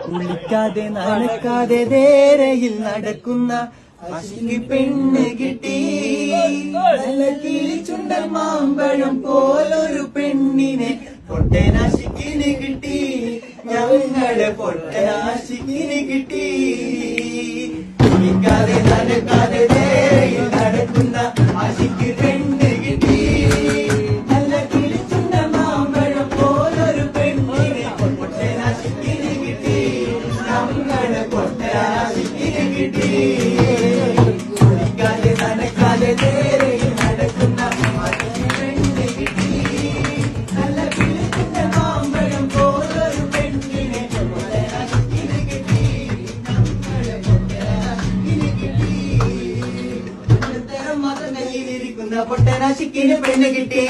കുളിക്കാതെ നനക്കാതെ ധേരയിൽ നടക്കുന്ന ആശിക്ക് പെണ്ണ് കിട്ടി. നല്ല കിളിച്ചുണ്ടൻ മാമ്പഴം പോലൊരു പെണ്ണിനെ പൊട്ടനാശിക്കിന് കിട്ടി. ഞങ്ങളെ പൊട്ടനാശിക്കിന് കിട്ടി. കുളിക്കാതെ നനക്കാതെ ധേരയിൽ നടക്കുന്ന ആശിക്ക് പെണ്ണ് കിട്ടി. നല്ല കിളിച്ചുണ്ടൻ മാമ്പഴം പോലൊരു പെണ്ണിനെ പൊട്ടനാശിക്കിന് കിട്ടി. ഞങ്ങളെ പൊട്ടനാശിക്കിന് കിട്ടി. കുളിക്കാതെ നനക്കാതെ ധേരയിൽ നടക്കുന്ന ആശിക്ക് പെണ്ണ് കിട്ടി. നല്ല കിളിച്ചുണ്ടൻ മാമ്പഴം പോലൊരു പെണ്ണിനെ പൊട്ടനാശിക്കിന് കിട്ടി. ഞങ്ങളെ പൊട്ടനാശിക്കിന് കിട്ടി. മതം കയ്യിലിരിക്കുന്ന പൊട്ടനാശിക്കിന് പെണ്ണ് കിട്ടി.